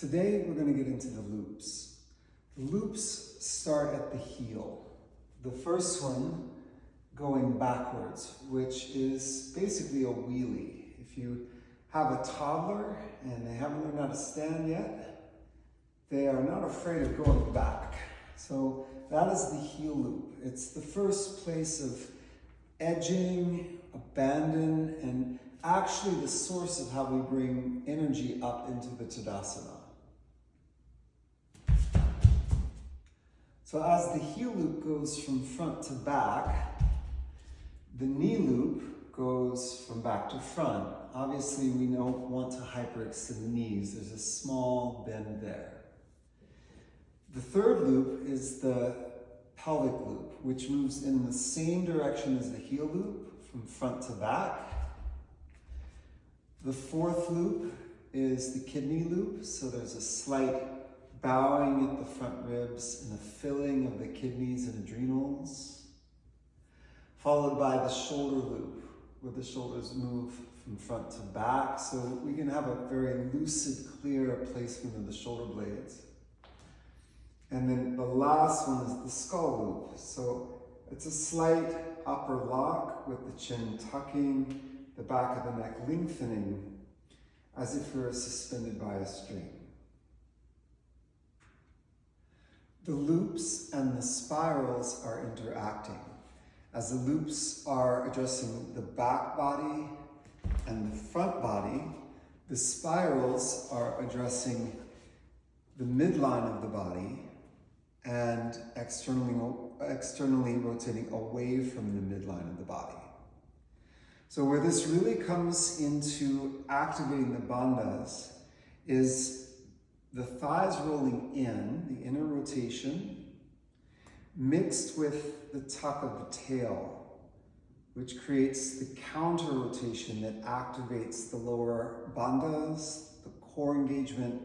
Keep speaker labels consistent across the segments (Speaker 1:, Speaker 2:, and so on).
Speaker 1: Today we're going to get into the loops. The loops start at the heel. The first one going backwards, which is basically a wheelie. If you have a toddler and they haven't learned how to stand yet, they are not afraid of going back. So that is the heel loop. It's the first place of edging, abandon, and actually the source of how we bring energy up into the Tadasana. So as the heel loop goes from front to back, the knee loop goes from back to front. Obviously, we don't want to hyperextend the knees. There's a small bend there. The third loop is the pelvic loop, which moves in the same direction as the heel loop, from front to back. The fourth loop is the kidney loop, so there's a slight bowing at the front ribs and a filling of the kidneys and adrenals, followed by the shoulder loop, where the shoulders move from front to back, so we can have a very lucid, clear placement of the shoulder blades. And then the last one is the skull loop. So it's a slight upper lock with the chin tucking, the back of the neck lengthening, as if we were suspended by a string. The loops and the spirals are interacting. As the loops are addressing the back body and the front body, the spirals are addressing the midline of the body and externally rotating away from the midline of the body. So where this really comes into activating the bandhas is the thighs rolling in, the inner rotation, mixed with the tuck of the tail, which creates the counter rotation that activates the lower bandhas, the core engagement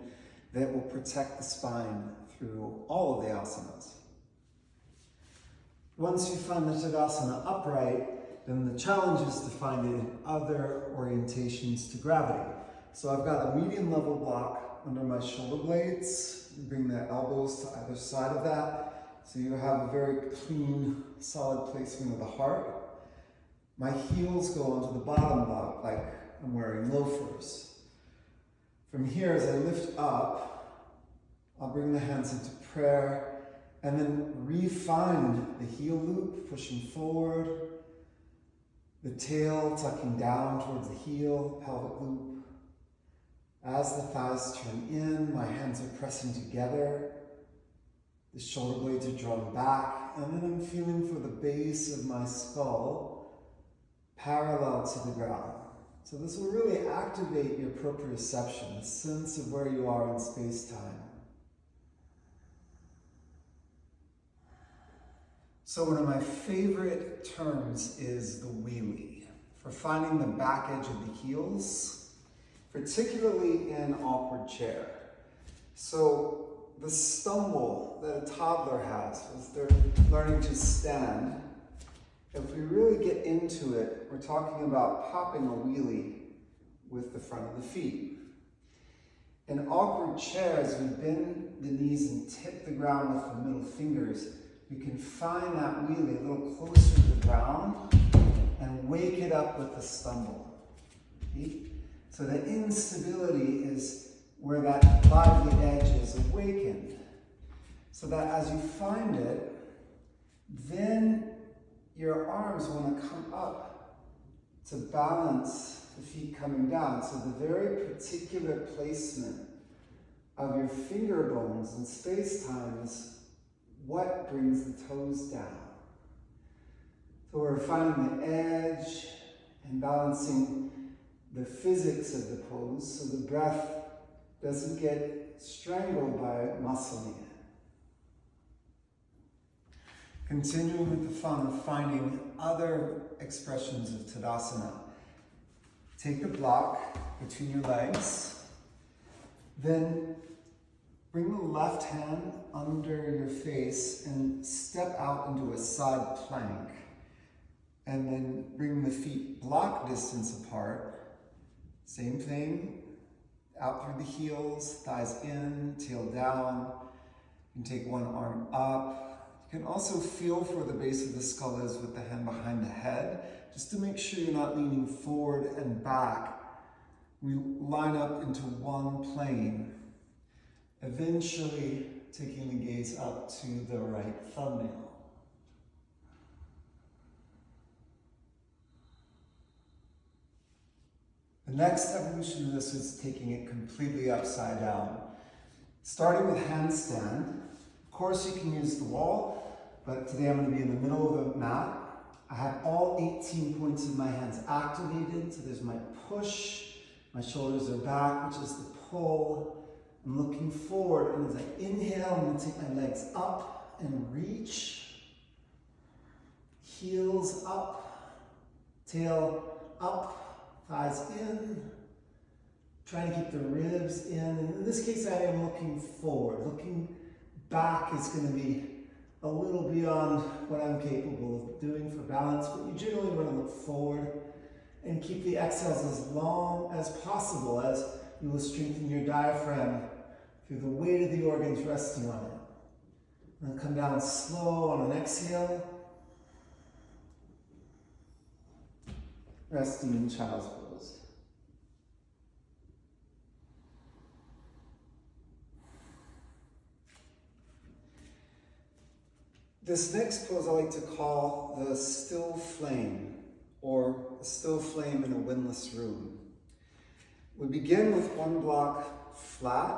Speaker 1: that will protect the spine through all of the asanas. Once you find the Tadasana upright, then the challenge is to find it in other orientations to gravity. So I've got a medium level block under my shoulder blades. Bring the elbows to either side of that, so you have a very clean, solid placement of the heart. My heels go onto the bottom block like I'm wearing loafers. From here, as I lift up, I'll bring the hands into prayer and then refine the heel loop, pushing forward, the tail tucking down towards the heel, pelvic loop. As the thighs turn in, my hands are pressing together, the shoulder blades are drawn back, and then I'm feeling for the base of my skull parallel to the ground. So this will really activate your proprioception, a sense of where you are in space-time. So one of my favorite terms is the wheelie, for finding the back edge of the heels, particularly in awkward chair. So the stumble that a toddler has as they're learning to stand, if we really get into it, we're talking about popping a wheelie with the front of the feet. In awkward chairs, we bend the knees and tip the ground with the middle fingers. We can find that wheelie a little closer to the ground and wake it up with the stumble. Okay? So the instability is where that lively edge is awakened. So that as you find it, then your arms want to come up to balance the feet coming down. So the very particular placement of your finger bones in space-time is what brings the toes down. So we're finding the edge and balancing the physics of the pose, so the breath doesn't get strangled by muscling it. Continuing with the fun of finding other expressions of Tadasana. Take the block between your legs, then bring the left hand under your face and step out into a side plank. And then bring the feet block distance apart. Same thing, out through the heels, thighs in, tail down. You can take one arm up. You can also feel for where the base of the skull is with the hand behind the head, just to make sure you're not leaning forward and back. We line up into one plane, eventually taking the gaze up to the right thumbnail. The next evolution of this is taking it completely upside down. Starting with handstand. Of course, you can use the wall, but today I'm going to be in the middle of the mat. I have all 18 points of my hands activated. So there's my push, my shoulders are back, which is the pull. I'm looking forward, and as I inhale, I'm going to take my legs up and reach. Heels up, tail up. Thighs in, trying to keep the ribs in. And in this case, I am looking forward. Looking back is going to be a little beyond what I'm capable of doing for balance, but you generally want to look forward and keep the exhales as long as possible as you will strengthen your diaphragm through the weight of the organs resting on it. And come down slow on an exhale. Resting in child's pose. This next pose I like to call the still flame, or the still flame in a windless room. We begin with one block flat,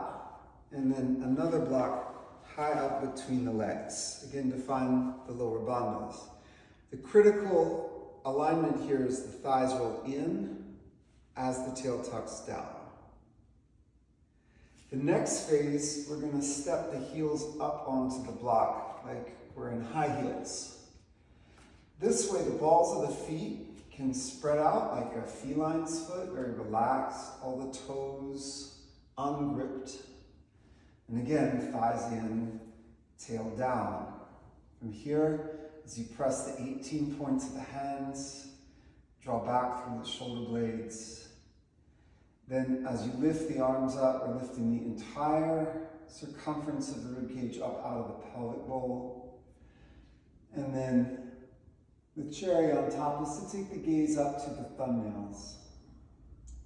Speaker 1: and then another block high up between the legs, again to find the lower bandhas. The critical alignment here is the thighs roll in as the tail tucks down. The next phase, we're going to step the heels up onto the block like we're in high heels. This way, the balls of the feet can spread out like a feline's foot, very relaxed, all the toes ungripped. And again, thighs in, tail down. From here, as you press the 18 points of the hands, draw back through the shoulder blades. Then as you lift the arms up, we're lifting the entire circumference of the ribcage up out of the pelvic bowl. And then the cherry on top is to take the gaze up to the thumbnails,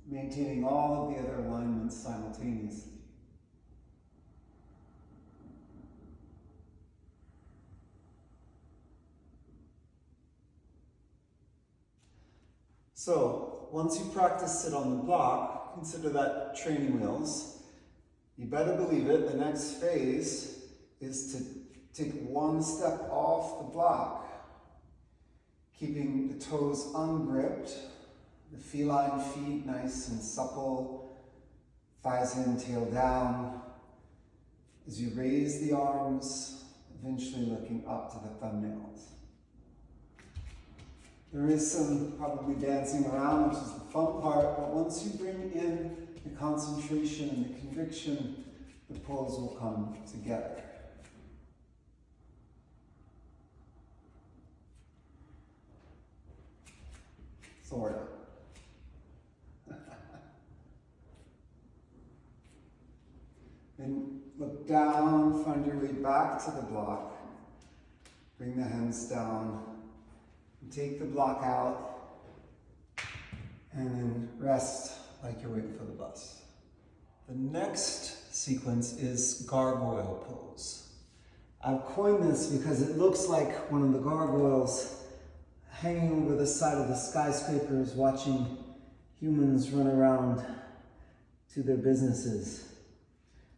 Speaker 1: maintaining all of the other alignments simultaneously. So, once you practice sit on the block, consider that training wheels. You better believe it, the next phase is to take one step off the block, keeping the toes ungripped, the feline feet nice and supple, thighs in, tail down. As you raise the arms, eventually looking up to the thumbnails. There is some probably dancing around, which is the fun part, but once you bring in the concentration and the conviction, the pose will come together. Sort of. Then look down, find your way back to the block. Bring the hands down. Take the block out, and then rest like you're waiting for the bus. The next sequence is gargoyle pose. I've coined this because it looks like one of the gargoyles hanging over the side of the skyscrapers watching humans run around to their businesses.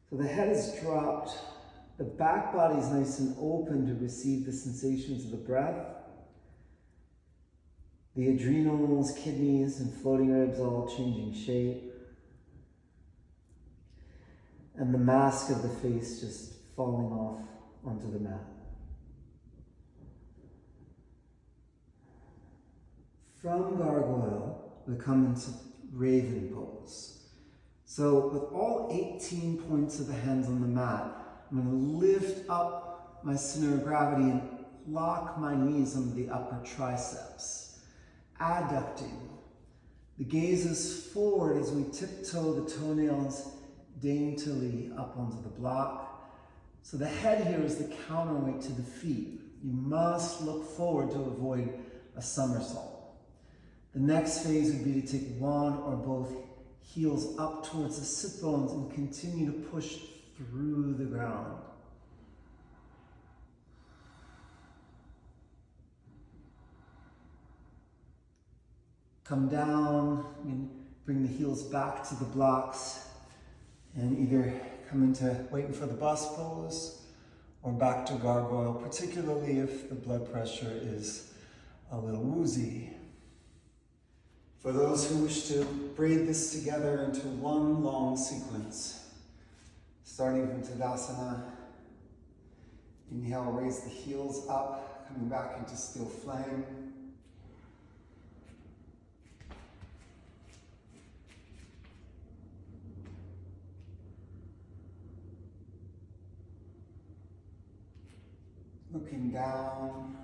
Speaker 1: So the head is dropped, the back body is nice and open to receive the sensations of the breath. The adrenals, kidneys, and floating ribs all changing shape. And the mask of the face just falling off onto the mat. From gargoyle, we come into raven pose. So with all 18 points of the hands on the mat, I'm going to lift up my center of gravity and lock my knees under the upper triceps. Adducting The gaze is forward as we tiptoe the toenails daintily up onto the block. So the head here is the counterweight to the feet. You must look forward to avoid a somersault. The next phase would be to take one or both heels up towards the sit bones and continue to push through the ground. Come down and bring the heels back to the blocks and either come into waiting for the bus pose or back to gargoyle, particularly if the blood pressure is a little woozy. For those who wish to braid this together into one long sequence, starting from Tadasana, inhale, raise the heels up, coming back into Still Flame. Looking down,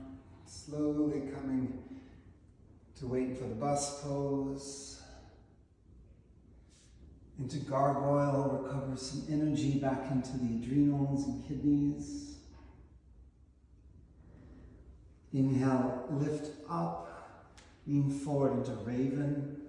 Speaker 1: slowly coming to waiting for the bus pose. Into gargoyle, recover some energy back into the adrenals and kidneys. Inhale, lift up, lean forward into raven.